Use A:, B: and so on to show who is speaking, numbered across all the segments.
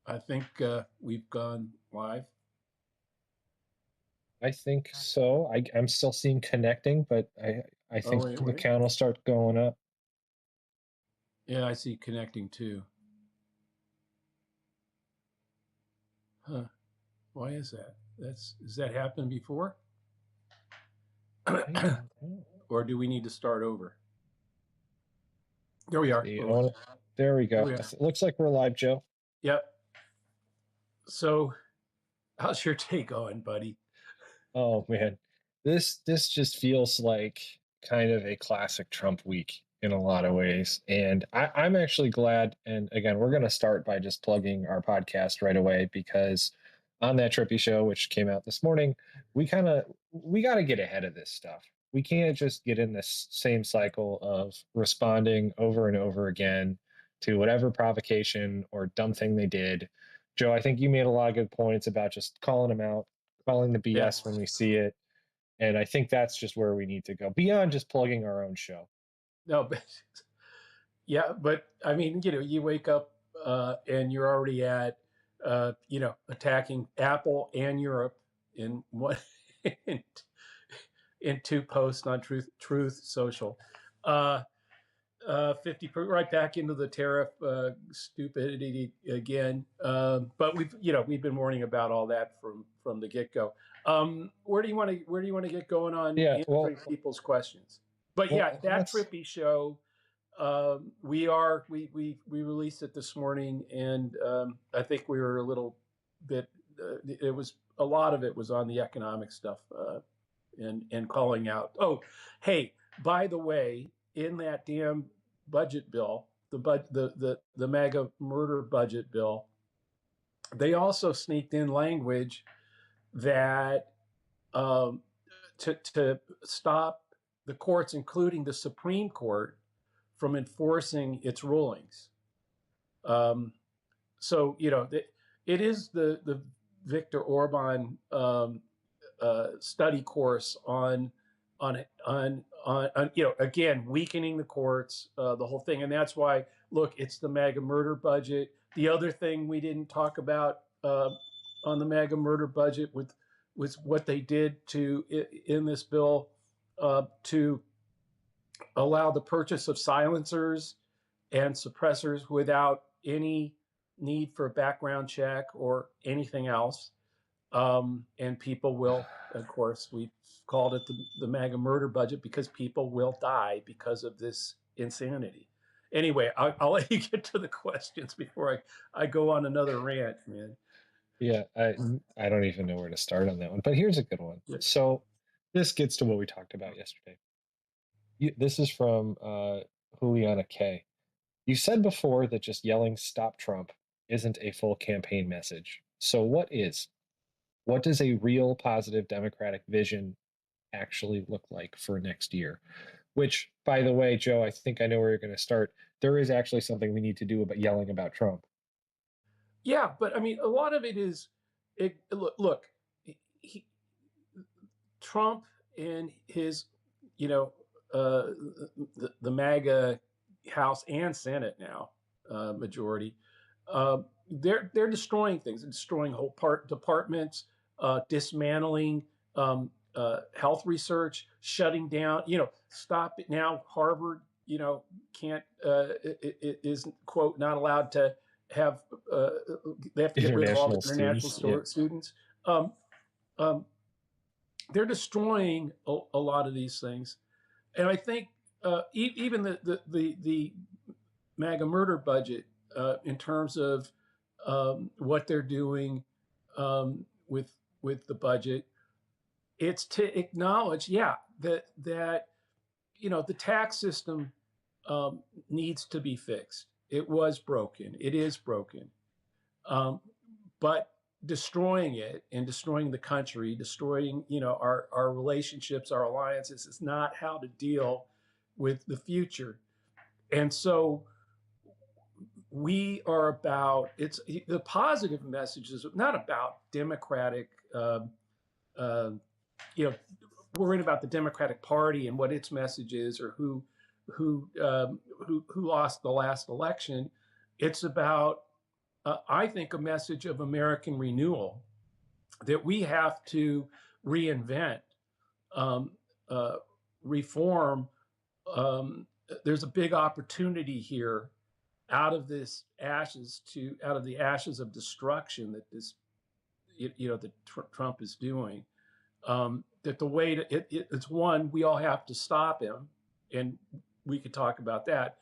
A: I think we've gone live.
B: I think so. I'm still seeing connecting, but I
A: Oh,
B: think the
A: wait.
B: count will start going up.
A: Yeah, I see connecting too. Huh. Why is that? Has that happened before?
B: I don't know.
A: Or do we need to start over? There we are.
B: See,
A: Oh,
B: there we
A: there
B: go.
A: we are.
B: It looks like we're live, Joe.
A: Yep. So, how's your day going, buddy?
B: Oh man, this just feels like kind of a classic Trump week in a lot of ways, and I'm actually glad. And again, we're going to start by just plugging our podcast right away because on that Trippy Show, which came out this morning, we got to get ahead of this stuff. We can't just get in this same cycle of responding over and over again to whatever provocation or dumb thing they did. Joe, I think you made a lot of good points about just calling them out, calling the
A: Yeah.
B: BS when we see it. And I think that's just where we need to go beyond just plugging our own show.
A: No, but yeah, but I mean, you wake up and you're already at, attacking Apple and Europe in what in, in two posts on Truth Social. Uh, 50 right back into the tariff stupidity again. But we've been warning about all that from the get go. Where do you want to get going on
B: Yeah,
A: answering people's questions? But yeah, that
B: let's.
A: Trippy Show. We released it this morning, and I think we were a little bit. It was a lot of it was on the economic stuff and calling out. Oh, hey, by the way, in that damn budget bill, the MAGA murder budget bill, they also sneaked in language that um, to stop the courts, including the Supreme Court, from enforcing its rulings. Um, so it is the Viktor Orban study course on again weakening the courts, the whole thing, and that's why look, it's the MAGA murder budget. The other thing we didn't talk about on the MAGA murder budget was what they did to in this bill to allow the purchase of silencers and suppressors without any need for a background check or anything else. And people will, of course, we called it the MAGA murder budget because people will die because of this insanity. Anyway, I'll let you get to the questions before I go on another rant, man.
B: Yeah, I don't even know where to start on that one, but here's a good one. So this gets to what we talked about yesterday. This is from Juliana K. You said before that just yelling "Stop Trump" isn't a full campaign message. So what is? What does a real positive Democratic vision actually look like for next year? Which, by the way, Joe, I think I know where you're going to start. There is actually something we need to do about yelling about Trump.
A: Yeah, but I mean, a lot of it is, look, he, Trump and his, you know, the MAGA House and Senate now majority, they're destroying things, destroying whole departments, dismantling health research, shutting down. Stop it now. Harvard, can't is quote not allowed to have. They have to get rid of all the
B: International
A: international
B: students. Yeah.
A: students. Um, um, they're destroying a lot of these things, and I think even the MAGA murder budget in terms of what they're doing with the budget, it's to acknowledge, that the tax system needs to be fixed. It was broken. It is broken, but destroying it and destroying the country, destroying our relationships, our alliances is not how to deal with the future. And so we are about it's the positive message is not about democratic uh, worrying about the Democratic Party and what its message is or who lost the last election. It's about I think, a message of American renewal, that we have to reinvent, um, reform. There's a big opportunity here out of this out of the ashes of destruction that that Trump is doing. That the way to it's one, we all have to stop him, and we could talk about that,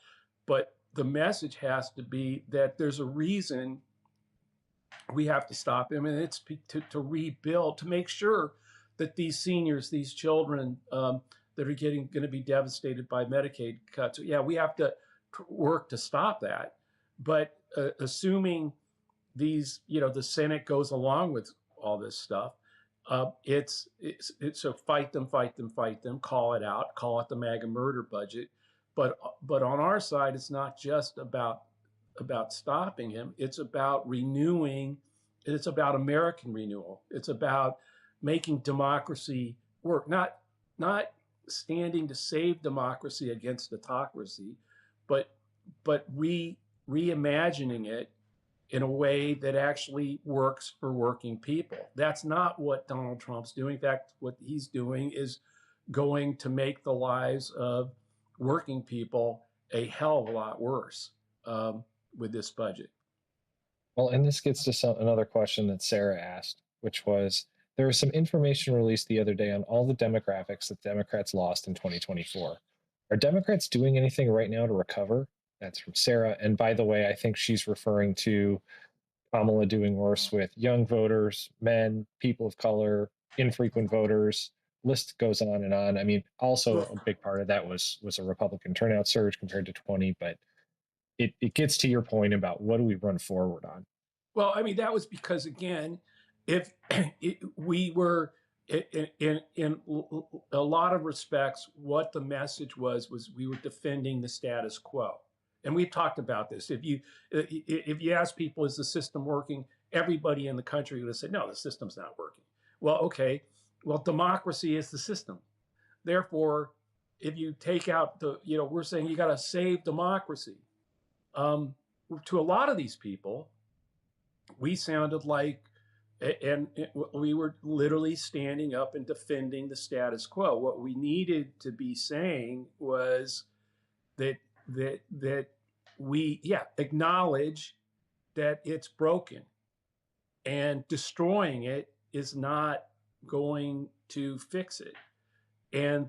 A: but the message has to be that there's a reason we have to stop him, and it's to rebuild, to make sure that these seniors, these children, that are going to be devastated by Medicaid cuts. Yeah, we have to work to stop that. But assuming the Senate goes along with all this stuff, it's so fight them, fight them, fight them. Call it out. Call it the MAGA murder budget. But on our side, it's not just about stopping him. It's about renewing. It's about American renewal. It's about making democracy work. Not standing to save democracy against autocracy, but reimagining it in a way that actually works for working people. That's not what Donald Trump's doing. In fact, what he's doing is going to make the lives of working people a hell of a lot worse, with this budget.
B: Well, and this gets to another question that Sarah asked, which was there was some information released the other day on all the demographics that Democrats lost in 2024. Are Democrats doing anything right now to recover? That's from Sarah. And by the way, I think she's referring to Kamala doing worse with young voters, men, people of color, infrequent voters. List goes on and on. I mean, also a big part of that was a Republican turnout surge compared to 20, but it gets to your point about what do we run forward on.
A: Well, I mean, that was because, again, if we were in a lot of respects, what the message was we were defending the status quo. And we've talked about this. If you ask people, is the system working? Everybody in the country would say, no, the system's not working. Well, okay. Well, democracy is the system. Therefore, if you take out we're saying you got to save democracy. To a lot of these people, we sounded like, and we were literally standing up and defending the status quo. What we needed to be saying was that we acknowledge that it's broken, and destroying it is not going to fix it. And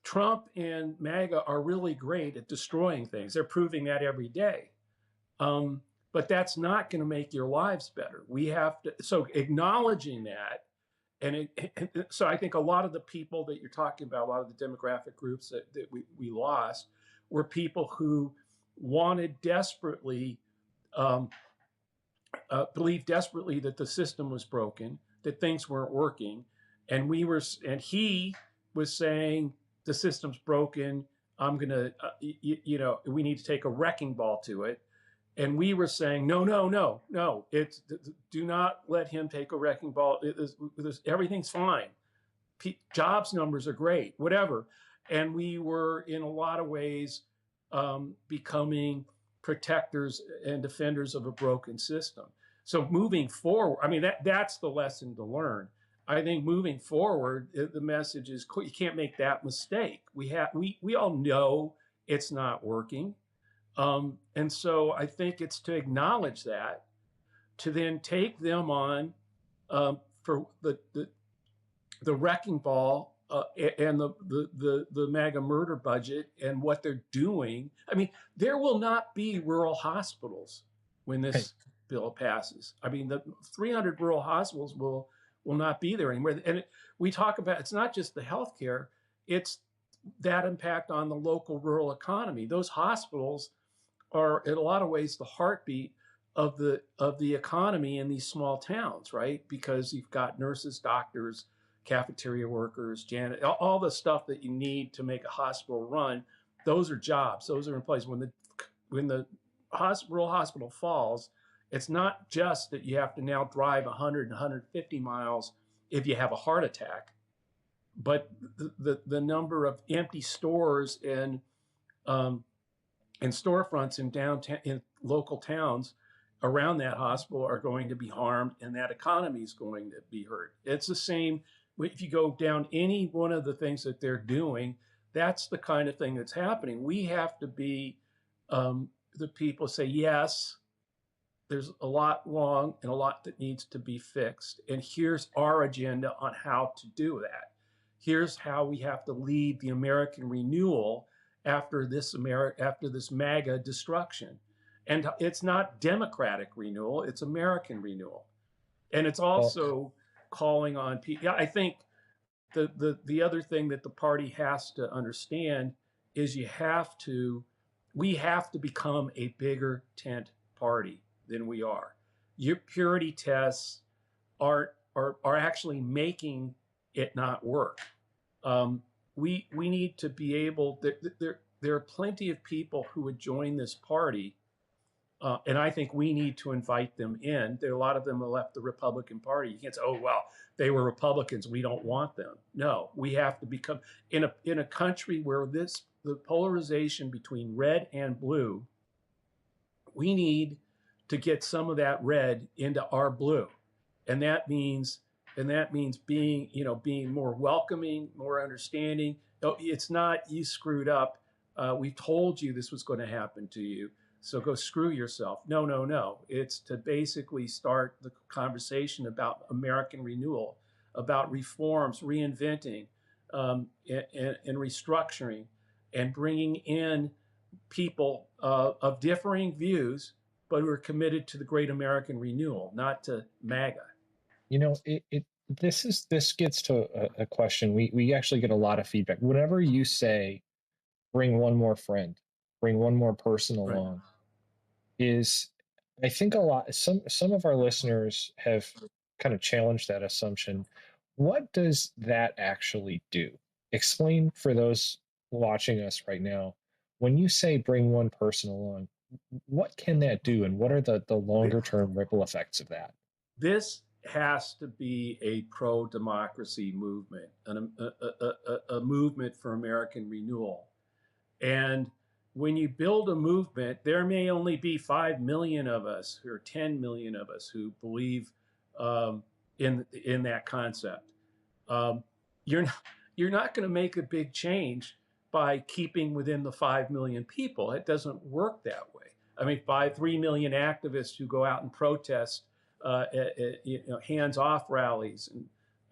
A: Trump and MAGA are really great at destroying things. They're proving that every day. But that's not going to make your lives better. We have to, so acknowledging that, so I think a lot of the people that you're talking about, a lot of the demographic groups that we lost, were people who wanted desperately, believed desperately that the system was broken, that things weren't working, and he was saying the system's broken. I'm gonna, we need to take a wrecking ball to it. And we were saying, no. Do not let him take a wrecking ball. Everything's fine. Jobs numbers are great, whatever. And we were, in a lot of ways, becoming protectors and defenders of a broken system. So moving forward, I mean, that's the lesson to learn. I think moving forward, the message is you can't make that mistake. We all know it's not working. And so I think it's to acknowledge that, to then take them on, for the wrecking ball, and the MAGA murder budget and what they're doing. I mean, there will not be rural hospitals when this bill passes. I mean, the 300 rural hospitals will not be there anymore. And we talk about, it's not just the healthcare, it's that impact on the local rural economy. Those hospitals are, in a lot of ways, the heartbeat of the economy in these small towns, right? Because you've got nurses, doctors, cafeteria workers, all the stuff that you need to make a hospital run. Those are jobs. Those are in place. When the rural hospital falls, it's not just that you have to now drive 100 and 150 miles if you have a heart attack, but the number of empty stores and storefronts in downtown, in local towns, around that hospital are going to be harmed, and that economy is going to be hurt. It's the same if you go down any one of the things that they're doing. That's the kind of thing that's happening. We have to be the people say, yes, there's a lot wrong and a lot that needs to be fixed. And here's our agenda on how to do that. Here's how we have to lead the American renewal after this MAGA destruction. And it's not democratic renewal, it's American renewal. And it's
B: Well,
A: also calling on people. I think the other thing that the party has to understand is we have to become a bigger tent party than we are. Your purity tests are actually making it not work. We need to be able. There are plenty of people who would join this party, and I think we need to invite them in. There are a lot of them who left the Republican Party. You can't say, "Oh well, they were Republicans. We don't want them." No, we have to become in a country where the polarization between red and blue. We need to get some of that red into our blue, and that means being more welcoming, more understanding. It's not you screwed up. We told you this was going to happen to you, so go screw yourself. No, no, no. It's to basically start the conversation about American renewal, about reforms, reinventing, and restructuring, and bringing in people of differing views, but who are committed to the great American renewal, not to MAGA.
B: this gets to a question. We actually get a lot of feedback. Whenever you say bring one more friend, bring one more person
A: Right.
B: along, is I think some of our listeners have kind of challenged that assumption. What does that actually do? Explain for those watching us right now. When you say bring one person along, what can that do, and what are the longer term ripple effects of that?
A: This has to be a pro-democracy movement, a movement for American renewal. And when you build a movement, there may only be 5 million of us or 10 million of us who believe in that concept. Um, you're not, you're not going to make a big change by keeping within the 5 million people. It doesn't work that way. I mean, 3 million activists who go out and protest, hands-off rallies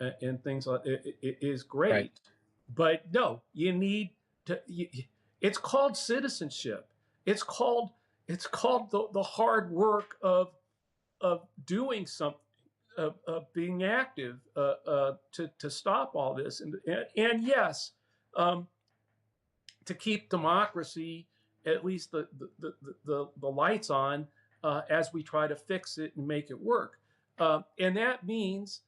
A: and things like it is great.
B: Right.
A: But no, you need to. It's called citizenship. It's called the hard work of doing something, of being active to stop all this, and yes, to keep democracy, at least the lights on, as we try to fix it and make it work. And that means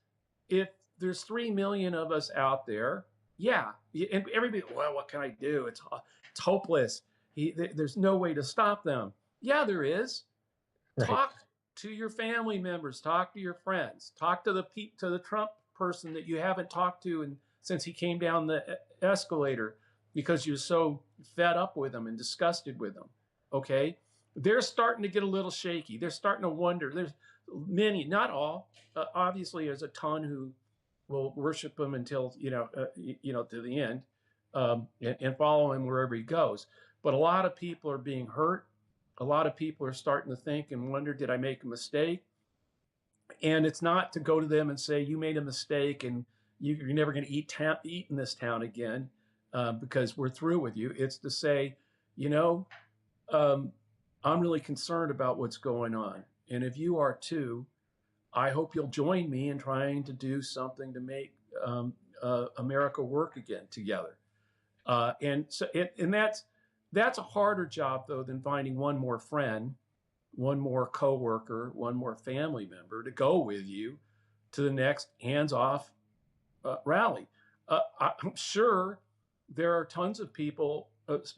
A: if there's 3 million of us out there, yeah, and everybody, well, what can I do? It's hopeless. There's no way to stop them. Yeah, there is.
B: Right.
A: Talk to your family members. Talk to your friends. Talk to the Trump person that you haven't talked to since he came down the escalator because you're so fed up with him and disgusted with him. Okay, they're starting to get a little shaky. They're starting to wonder. There's many, not all. Obviously, there's a ton who will worship him until to the end, and follow him wherever he goes. But a lot of people are being hurt. A lot of people are starting to think and wonder, did I make a mistake? And it's not to go to them and say, you made a mistake and you're never going to eat in this town again, because we're through with you. It's to say, I'm really concerned about what's going on. And if you are too, I hope you'll join me in trying to do something to make America work again together. And that's a harder job, though, than finding one more friend, one more coworker, one more family member to go with you to the next hands-off rally. I'm sure there are tons of people,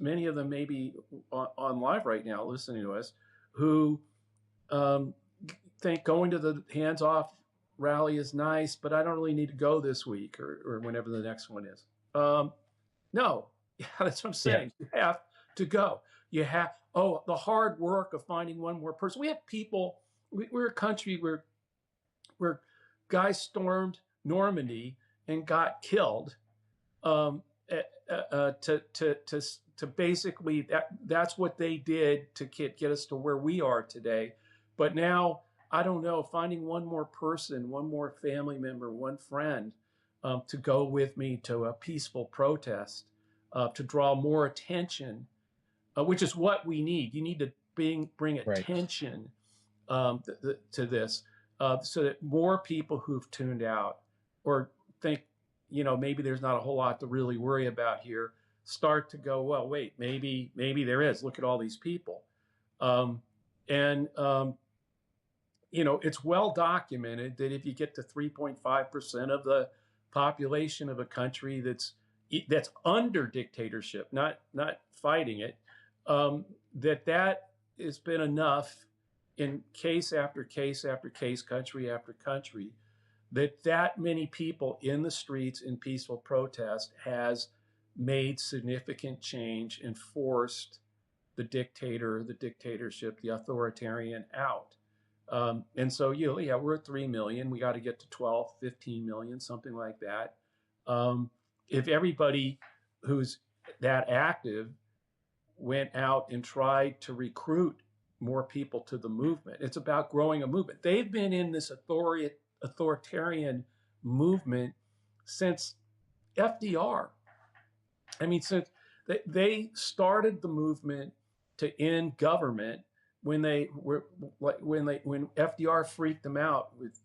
A: many of them maybe on live right now listening to us, who think going to the hands-off rally is nice, but I don't really need to go this week or whenever the next one is. No, yeah, that's what I'm saying. Yeah. You have to go. You have the hard work of finding one more person. We have people we're a country where guys stormed Normandy and got killed, to basically that's what they did to get us to where we are today. But now I don't know, finding one more person, one more family member, one friend, to go with me to a peaceful protest, to draw more attention, which is what we need. You need to bring
B: Right.
A: attention, to this, so that more people who've tuned out or think, maybe there's not a whole lot to really worry about here, start to go, well, wait, maybe there is. Look at all these people. And it's well documented that if you get to 3.5% of the population of a country that's under dictatorship, not fighting it, that has been enough in case after case after case, country after country, that many people in the streets in peaceful protest has made significant change and forced the dictatorship, the authoritarian out. And so, we're at 3 million. We got to get to 12, 15 million, something like that. If everybody who's that active went out and tried to recruit more people to the movement, it's about growing a movement. They've been in this authoritarian movement since FDR. I mean, since they started the movement to end government when FDR freaked them out with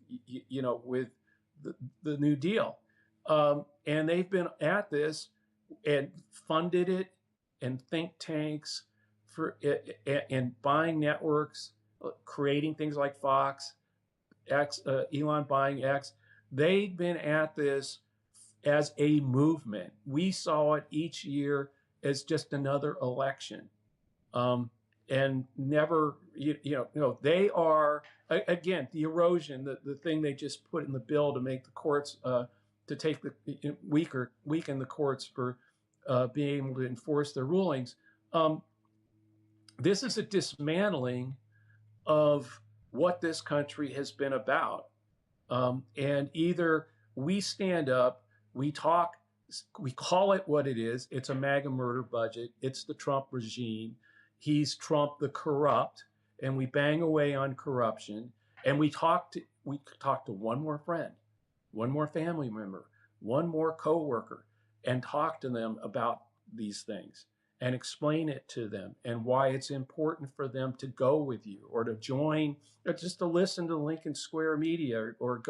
A: the New Deal, and they've been at this and funded it, and think tanks for it, and buying networks, creating things like Fox, X, Elon buying X. They've been at this as a movement. We saw it each year as just another election, and never, they are, again, the erosion, the thing they just put in the bill to make the courts, to take weaken the courts for being able to enforce their rulings. This is a dismantling of what this country has been about. And either we stand up, we talk, we call it what it is. It's a MAGA murder budget. It's the Trump regime. He's Trump the corrupt, and we bang away on corruption. And we talk to one more friend, one more family member, one more coworker, and talk to them about these things and explain it to them and why it's important for them to go with you or to join, or just to listen to Lincoln Square Media, or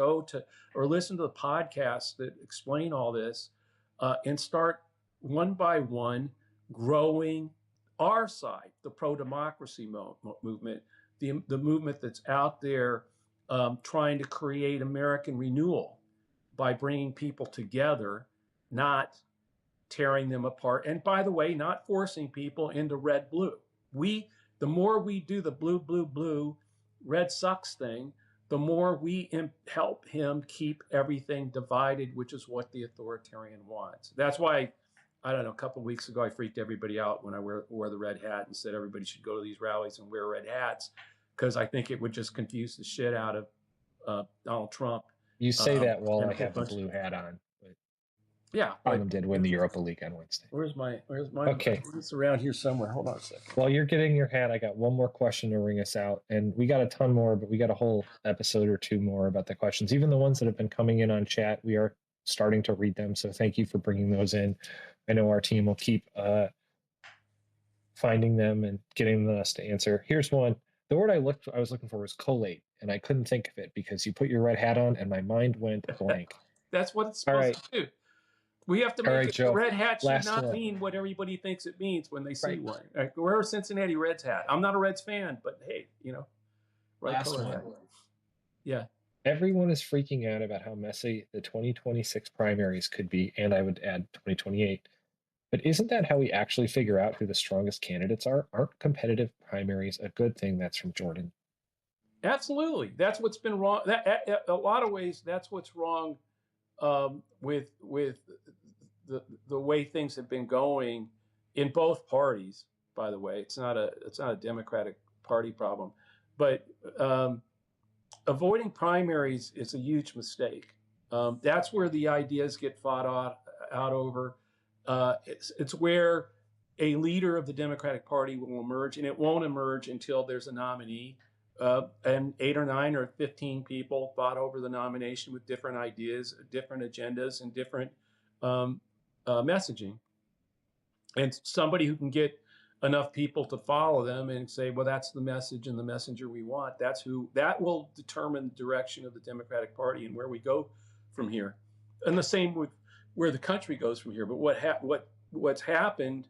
A: listen to the podcasts that explain all this, and start one by one growing our side, the pro-democracy movement, the movement that's out there, trying to create American renewal by bringing people together, not tearing them apart. And by the way, not forcing people into red blue. The more we do the blue, blue, blue, red sucks thing, the more we help him keep everything divided, which is what the authoritarian wants. That's why, I don't know, a couple of weeks ago, I freaked everybody out when I wore the red hat and said everybody should go to these rallies and wear red hats, because I think it would just confuse the shit out of Donald Trump.
B: You say that while I have the blue hat on. But
A: yeah,
B: Tottenham did win the Europa League on Wednesday.
A: Where's my?
B: Okay,
A: It's around here somewhere. Hold on a second.
B: While you're getting your hat, I got one more question to ring us out, and we got a ton more, but we got a whole episode or two more about the questions. Even the ones that have been coming in on chat, we are starting to read them. So thank you for bringing those in. I know our team will keep finding them and getting us to answer. Here's one. The word I was looking for was collate, and I couldn't think of it because you put your red hat on and my mind went blank.
A: That's what it's supposed to do. We have to make it.
B: Joe,
A: the red hat should
B: last
A: not
B: one.
A: mean what everybody thinks it means when they see one. Wear a Cincinnati Reds hat. I'm not a Reds fan, but hey,
B: Last one.
A: Hat. Yeah.
B: Everyone is freaking out about how messy the 2026 primaries could be, and I would add 2028. But isn't that how we actually figure out who the strongest candidates are? Aren't competitive primaries a good thing? That's from Jordan.
A: Absolutely. That's what's been wrong. A lot of ways, that's what's wrong with the way things have been going in both parties. By the way, it's not a Democratic Party problem, but avoiding primaries is a huge mistake. That's where the ideas get fought out over. It's where a leader of the Democratic Party will emerge, and it won't emerge until there's a nominee. And 8 or 9 or 15 people fought over the nomination with different ideas, different agendas, and different messaging. And somebody who can get enough people to follow them and say, well, that's the message and the messenger we want. That will determine the direction of the Democratic Party and where we go from here. And the same with where the country goes from here. But what's happened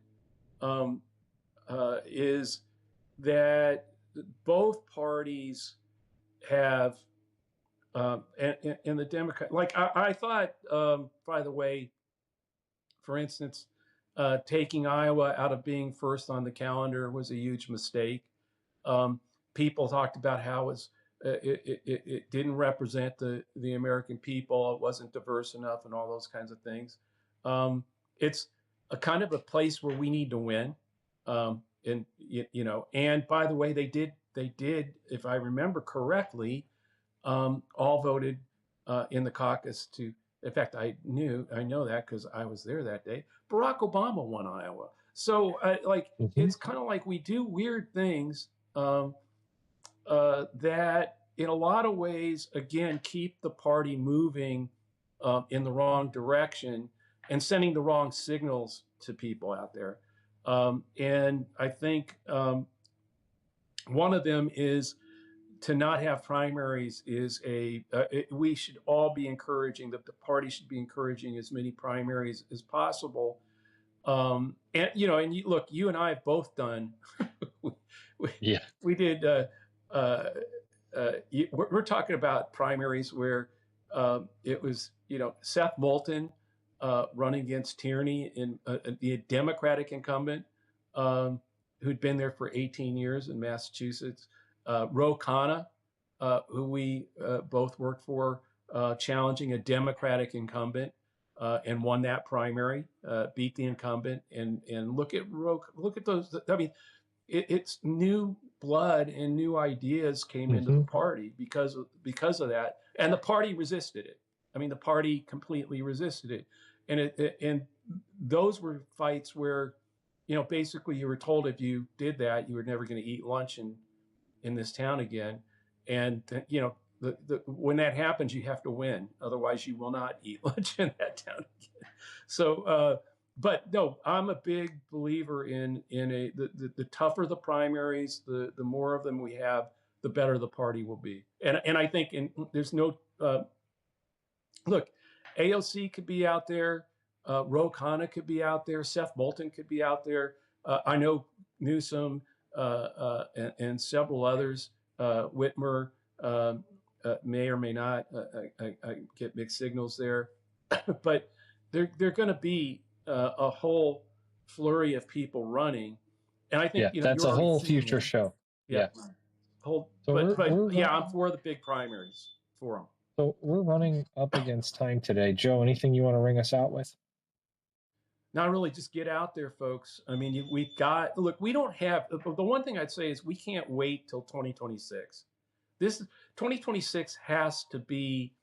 A: is that both parties have, and the Democrat, like I thought, by the way, for instance, taking Iowa out of being first on the calendar was a huge mistake. People talked about how it didn't represent the American people. It wasn't diverse enough and all those kinds of things. It's a kind of a place where we need to win. And by the way, they did, if I remember correctly, all voted in the caucus to. In fact, I know that because I was there that day. Barack Obama won Iowa. So it's kind of like we do weird things that in a lot of ways, again, keep the party moving in the wrong direction and sending the wrong signals to people out there. And I think one of them is to not have primaries is we should all be encouraging, that the party should be encouraging as many primaries as possible. And look, you and I have both done, we did, we're talking about primaries where it was, Seth Moulton running against Tierney, in the Democratic incumbent who'd been there for 18 years in Massachusetts. Ro Khanna, who we both worked for, challenging a Democratic incumbent and won that primary, beat the incumbent, and look at those. I mean, it's new blood and new ideas came into the party because of that, and the party resisted it. I mean, the party completely resisted it, and those were fights where, basically you were told if you did that, you were never going to eat lunch in this town again. And when that happens, you have to win, otherwise you will not eat lunch in that town again. So but no, I'm a big believer in the tougher the primaries, the more of them we have, the better the party will be. And I think there's no look, AOC could be out there, Ro Khanna could be out there, Seth Moulton could be out there. I know Newsom and several others, Whitmer may or may not. I get mixed signals there, but they're going to be a whole flurry of people running, and I think
B: that's a whole future show. Yeah.
A: I'm for the big primaries for them.
B: So we're running up against time today. Joe, anything you want to ring us out with?
A: Not really, just get out there, folks. I mean, we don't have, the one thing I'd say is we can't wait till 2026. This 2026 has to be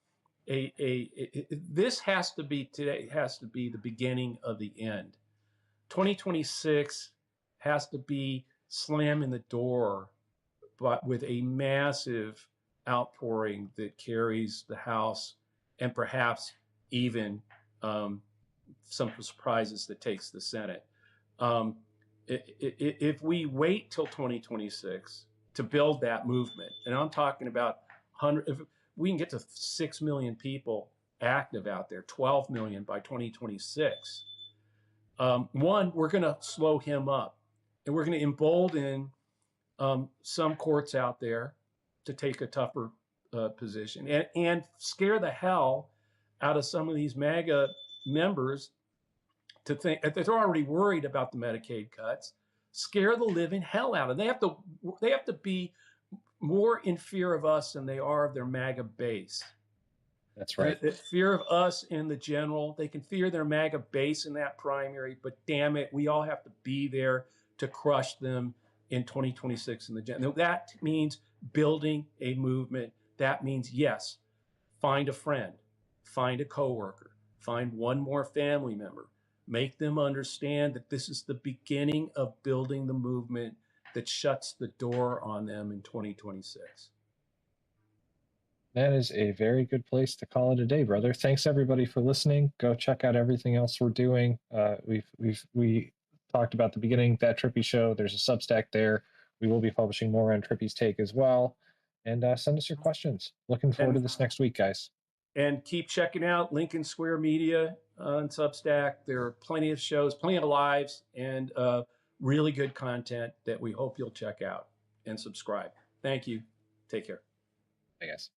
A: this has to be today, has to be the beginning of the end. 2026 has to be slamming the door, but with a massive outpouring that carries the House and perhaps even some surprises that takes the Senate. If we wait till 2026 to build that movement, and I'm talking about if we can get to 6 million people active out there, 12 million by 2026, we're going to slow him up, and we're going to embolden some courts out there to take a tougher position and scare the hell out of some of these MAGA members to think that they're already worried about the Medicaid cuts. Scare the living hell out of them. They have to be more in fear of us than they are of their MAGA base.
B: That's right.
A: The fear of us in the general. They can fear their MAGA base in that primary, but damn it, we all have to be there to crush them in 2026 in the general. That means building a movement that means, yes, find a friend, find a coworker, find one more family member, make them understand that this is the beginning of building the movement that shuts the door on them in 2026.
B: That is a very good place to call it a day, brother. Thanks everybody for listening. Go check out everything else we're doing. We talked about the beginning, that Trippy Show. There's a Substack there. We will be publishing more on Trippy's take as well. And send us your questions. Looking forward to this next week, guys.
A: And keep checking out Lincoln Square Media on Substack. There are plenty of shows, plenty of lives, and really good content that we hope you'll check out and subscribe. Thank you. Take care.
B: Bye, guys.